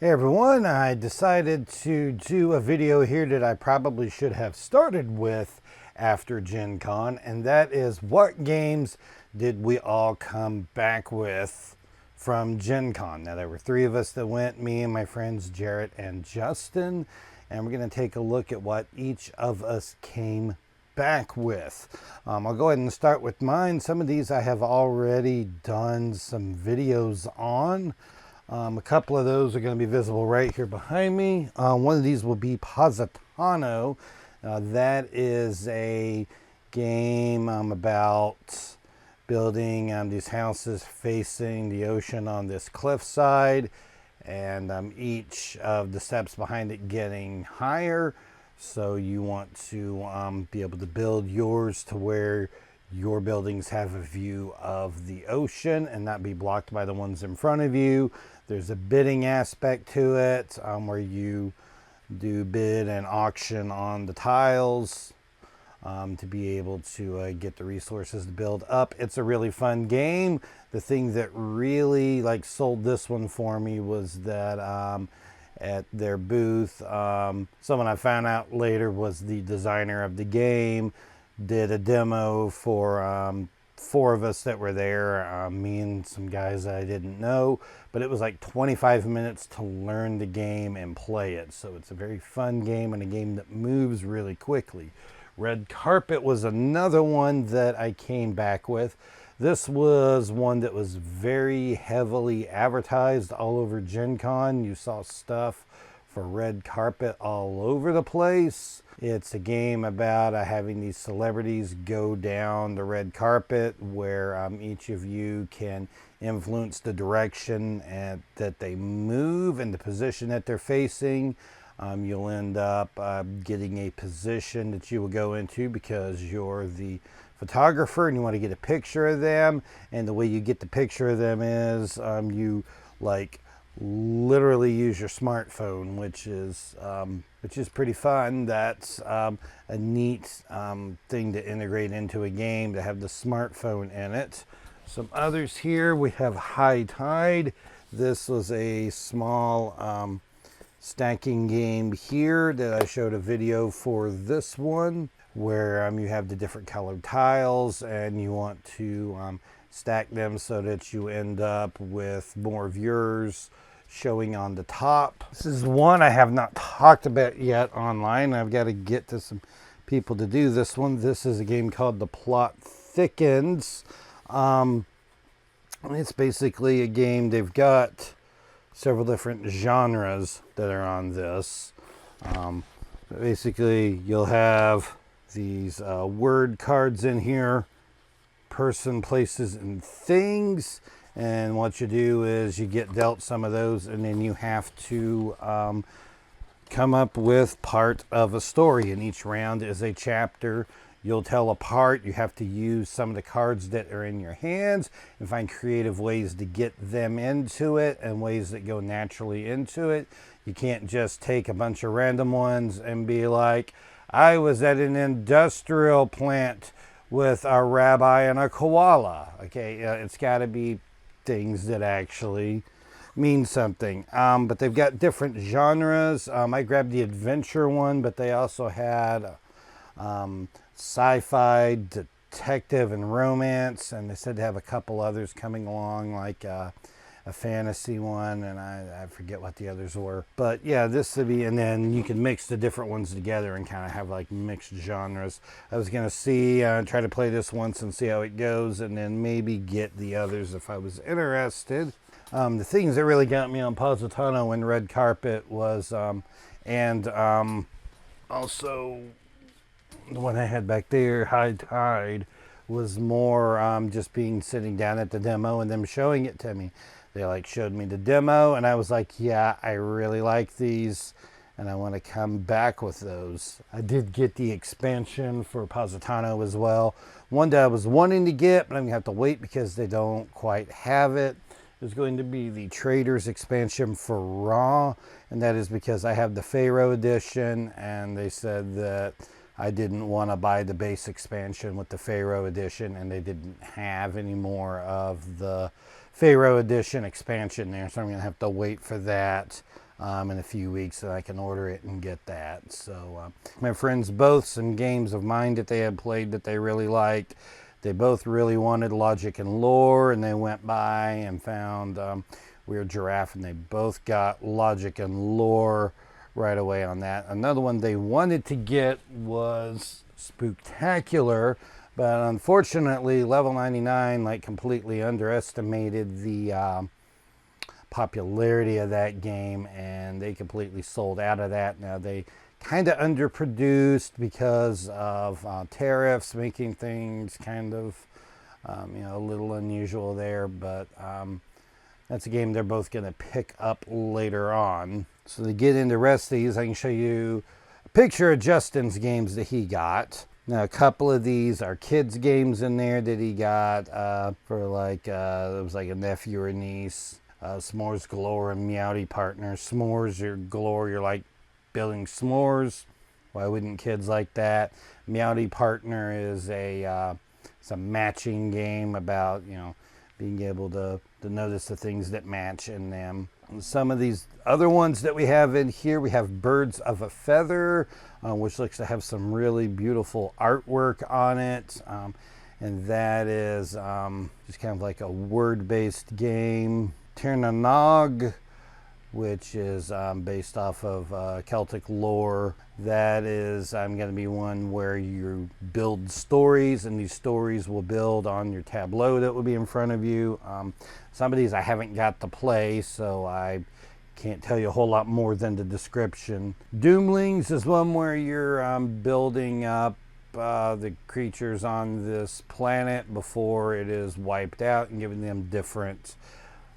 Hey everyone, I decided to do a video here that I probably should have started with after Gen Con, and that is what games did we all come back with from Gen Con. Now there were three of us that went, me and my friends Jarrett and Justin, and we're going to take a look at what each of us came back with. I'll go ahead and start with mine. Some of these I have already done some videos on. A couple of those are going to be visible right here behind me. One of these will be Positano. That is a game about building these houses facing the ocean on this cliffside, and each of the steps behind it getting higher. So you want to be able to build yours to where your buildings have a view of the ocean and not be blocked by the ones in front of you. There's a bidding aspect to it where you do bid and auction on the tiles to be able to get the resources to build up. It's a really fun game. The thing that really sold this one for me was that at their booth, someone I found out later was the designer of the game, did a demo for four of us that were there, me and some guys that I didn't know, but it was like 25 minutes to learn the game and play it. So it's a very fun game and a game that moves really quickly. Red Carpet was another one that I came back with. This was one that was very heavily advertised all over Gen Con. You saw stuff for Red Carpet all over the place. It's a game about having these celebrities go down the red carpet where each of you can influence the direction that they move and the position that they're facing. You'll end up getting a position that you will go into because you're the photographer and you want to get a picture of them. And the way you get the picture of them is you literally use your smartphone, which is pretty fun. That's a neat thing to integrate into a game, to have the smartphone in it. Some others here, we have High Tide. This was a small stacking game here that I showed a video for this one, where you have the different colored tiles and you want to stack them so that you end up with more viewers showing on the top. This is one I have not talked about yet online. I've got to get to some people to do this one. This is a game called The Plot Thickens. It's basically a game. They've got several different genres that are on this. Basically, you'll have these word cards in here, person, places, and things. And what you do is you get dealt some of those, and then you have to come up with part of a story. And each round is a chapter. You'll tell a part. You have to use some of the cards that are in your hands and find creative ways to get them into it and ways that go naturally into it. You can't just take a bunch of random ones and be like, I was at an industrial plant with a rabbi and a koala. Okay, it's got to be things that actually mean something. But they've got different genres. I grabbed the adventure one, but they also had sci-fi, detective, and romance, and they said to have a couple others coming along, like a fantasy one, and I forget what the others were. But yeah, this would be, and then you can mix the different ones together and kind of have like mixed genres. I was gonna try to play this once and see how it goes, and then maybe get the others if I was interested. The things that really got me on Positano and Red Carpet was, also the one I had back there, High Tide, was more just sitting down at the demo and them showing it to me. They showed me the demo and I was like, yeah, I really like these and I want to come back with those. I did get the expansion for Positano as well. One that I was wanting to get, but I'm gonna have to wait because they don't quite have it. There's going to be the Traders expansion for Raw, and that is because I have the Pharaoh edition, and they said that I didn't want to buy the base expansion with the Pharaoh edition, and they didn't have any more of the Pharaoh edition expansion there, so I'm going to have to wait for that. in a few weeks, and I can order it and get that. So my friends, both some games of mine that they had played that they really liked. They both really wanted Logic and Lore, and they went by and found Weird Giraffe, and they both got Logic and Lore right away on that. Another one they wanted to get was Spooktacular, but unfortunately Level 99 like completely underestimated the popularity of that game, and they completely sold out of that. Now they kind of underproduced because of tariffs, making things kind of a little unusual there, but that's a game they're both going to pick up later on. So to get into the rest of these, I can show you a picture of Justin's games that he got. Now, a couple of these are kids' games in there that he got for like, it was like a nephew or niece. S'mores Galore and Meowdy Partner. S'mores or Galore, you're like building s'mores. Why wouldn't kids like that? Meowdy Partner is it's a matching game about, being able to notice the things that match in them. And some of these other ones that we have in here, we have Birds of a Feather, which looks to have some really beautiful artwork on it. And that is just kind of like a word-based game. Tirnanog, which is based off of Celtic lore. That is going to be one where you build stories, and these stories will build on your tableau that will be in front of you. Some of these I haven't got to play, so I can't tell you a whole lot more than the description. Doomlings is one where you're building up the creatures on this planet before it is wiped out and giving them different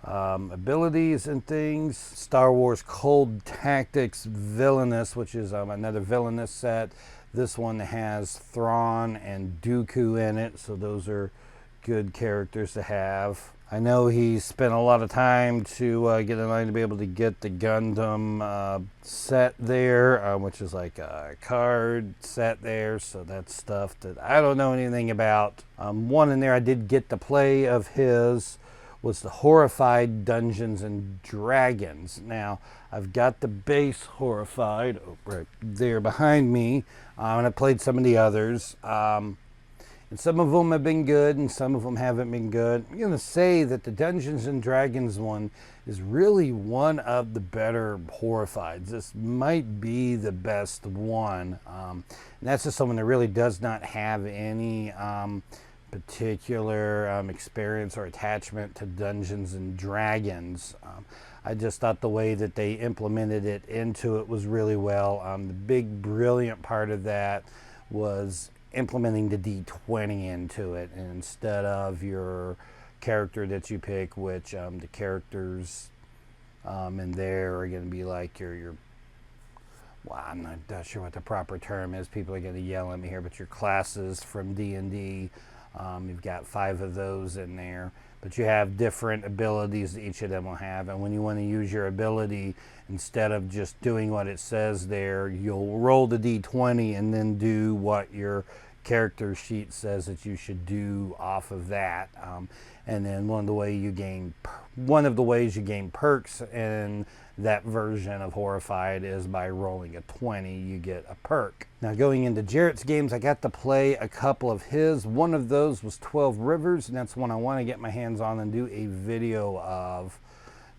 abilities and things. Star Wars Cold Tactics Villainous, which is another Villainous set. This one has Thrawn and Dooku in it, so those are good characters to have. I know he spent a lot of time to get in line to be able to get the Gundam set there, which is like a card set there, so that's stuff that I don't know anything about. One in there I did get to play of his was the Horrified Dungeons and Dragons. Now, I've got the base Horrified right there behind me, and I played some of the others. And some of them have been good, and some of them haven't been good. I'm going to say that the Dungeons and Dragons one is really one of the better Horrifieds. This might be the best one. And that's just someone that really does not have any particular experience or attachment to Dungeons and Dragons. I just thought the way that they implemented it into it was really well. The big brilliant part of that was implementing the D20 into it, and instead of your character that you pick, which the characters in there are going to be like your well, I'm not sure what the proper term is. People are going to yell at me here, but your classes from D&D. You've got 5 of those in there, but you have different abilities that each of them will have. And when you want to use your ability, instead of just doing what it says there, you'll roll the D20 and then do what your character sheet says that you should do off of that. And then one of the ways you gain perks in that version of Horrified is by rolling a 20, you get a perk. Now going into Jarrett's games, I got to play a couple of his. One of those was 12 Rivers, and that's one I want to get my hands on and do a video of.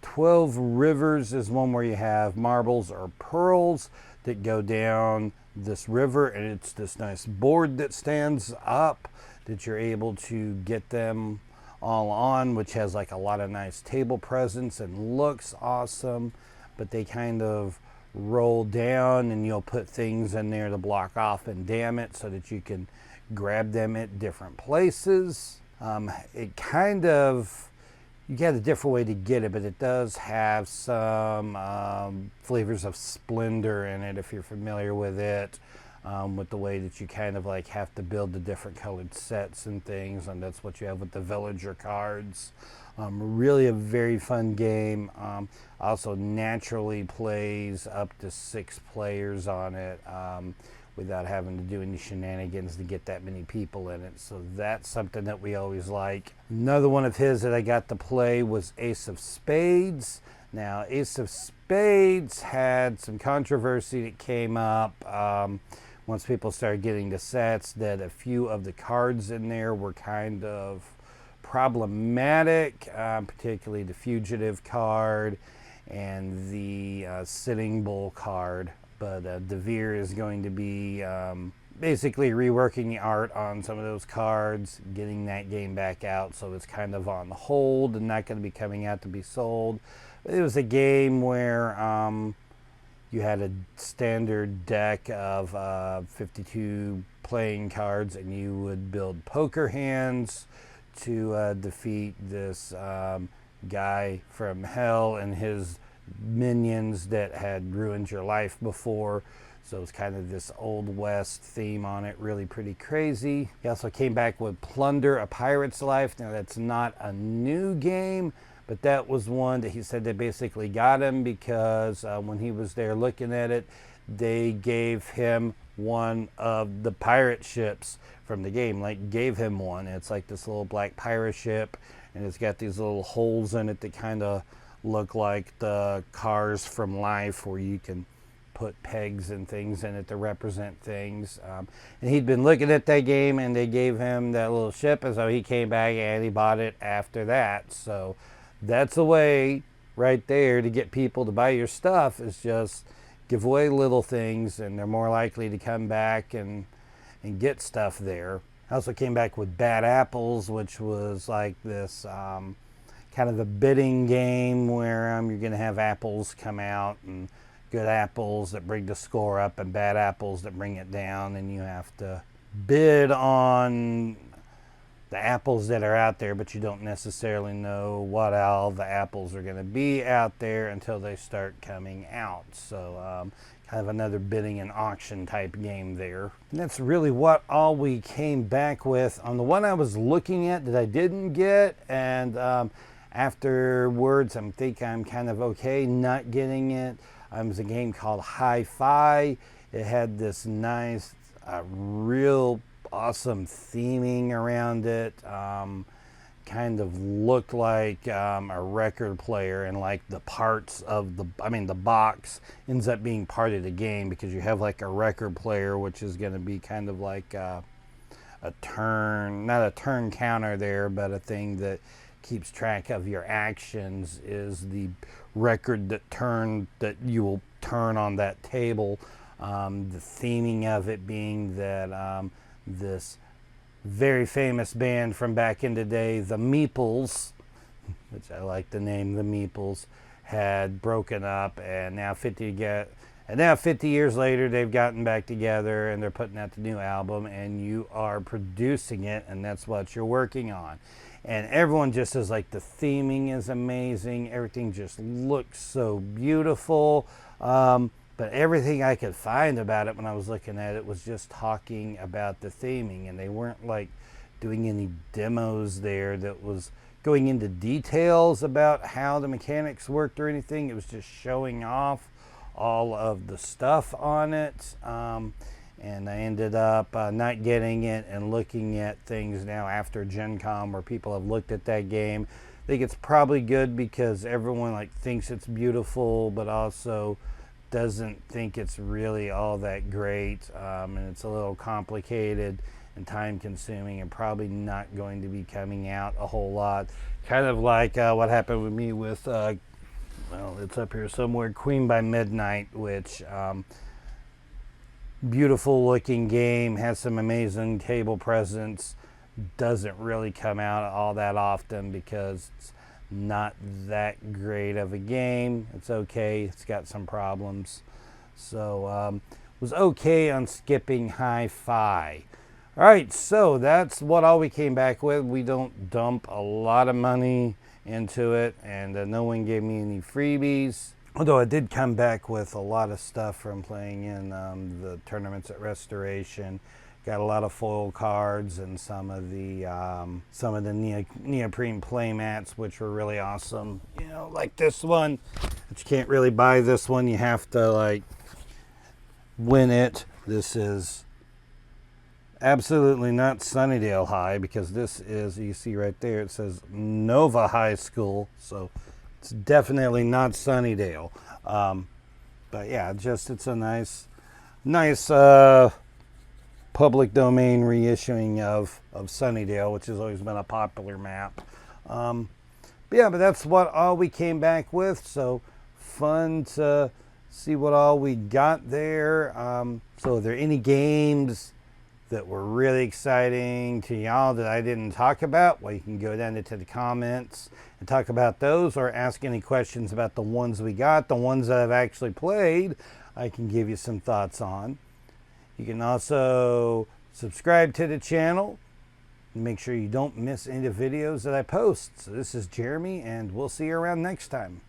12 Rivers is one where you have marbles or pearls that go down this river, and it's this nice board that stands up that you're able to get them all on, which has like a lot of nice table presence and looks awesome, but they kind of roll down, and you'll put things in there to block off and dam it so that you can grab them at different places. It kind of, you get a different way to get it, but it does have some flavors of Splendor in it, if you're familiar with it, with the way that you kind of like have to build the different colored sets and things, and that's what you have with the villager cards. Really a very fun game. Also naturally plays up to 6 players on it without having to do any shenanigans to get that many people in it. So that's something that we always like. Another one of his that I got to play was Ace of Spades. Now Ace of Spades had some controversy that came up once people started getting the sets, that a few of the cards in there were kind of problematic, particularly the Fugitive card and the Sitting Bull card. But DeVere is going to be basically reworking the art on some of those cards, getting that game back out, so it's kind of on hold and not going to be coming out to be sold. It was a game where you had a standard deck of 52 playing cards, and you would build poker hands to defeat this guy from hell and his minions that had ruined your life before. So it's kind of this Old West theme on it, really pretty crazy. He also came back with Plunder, A Pirate's Life. Now that's not a new game, but that was one that he said they basically got him because when he was there looking at it, they gave him one of the pirate ships from the game, like gave him one. It's like this little black pirate ship, and it's got these little holes in it that kind of look like the cars from life, where you can put pegs and things in it to represent things. And he'd been looking at that game, and they gave him that little ship, and so he came back and he bought it after that. So that's a way right there to get people to buy your stuff, is just give away little things, and they're more likely to come back and get stuff there. I also came back with Bad Apples, which was like this kind of a bidding game where you're going to have apples come out, and good apples that bring the score up and bad apples that bring it down, and you have to bid on the apples that are out there, but you don't necessarily know what all the apples are going to be out there until they start coming out. So kind of another bidding and auction type game there. And that's really what all we came back with. On the one I was looking at that I didn't get, and afterwards I think I'm kind of okay not getting it. It was a game called Hi-Fi. It had this nice, real awesome theming around it. Kind of looked like a record player, and like the parts of the box ends up being part of the game, because you have like a record player, which is going to be kind of like a turn, not a turn counter there, but a thing that keeps track of your actions, is the record that you will turn on that table. The theming of it being that this very famous band from back in the day, the Meeples, which I like the name, the Meeples, had broken up, and now 50 years later they've gotten back together, and they're putting out the new album, and you are producing it, and that's what you're working on. And everyone just says like the theming is amazing, everything just looks so beautiful. But everything I could find about it when I was looking at it was just talking about the theming, and they weren't like doing any demos there that was going into details about how the mechanics worked or anything. It was just showing off all of the stuff on it. And I ended up not getting it, and looking at things now after GenCon where people have looked at that game. I think it's probably good because everyone like thinks it's beautiful, but also doesn't think it's really all that great, and it's a little complicated and time consuming, and probably not going to be coming out a whole lot. Kind of like what happened with me with, well, it's up here somewhere, Queen by Midnight, which beautiful looking game, has some amazing table presence, doesn't really come out all that often because it's not that great of a game. It's okay, it's got some problems. So was okay on skipping Hi-Fi. All right, so that's what all we came back with. We don't dump a lot of money into it, and no one gave me any freebies. Although I did come back with a lot of stuff from playing in the tournaments at Restoration. Got a lot of foil cards and some of the neoprene play mats, which were really awesome. You know, like this one, but you can't really buy this one. You have to like win it. This is absolutely not Sunnydale High, because this is, you see right there, it says Nova High School. So it's definitely not Sunnydale. But yeah, just it's a nice public domain reissuing of Sunnydale, which has always been a popular map. But yeah, but that's what all we came back with. So fun to see what all we got there. So are there any games that were really exciting to y'all that I didn't talk about? Well, you can go down into the comments and talk about those, or ask any questions about the ones we got. The ones that I've actually played, I can give you some thoughts on. You can also subscribe to the channel and make sure you don't miss any of the videos that I post. So this is Jeremy, and we'll see you around next time.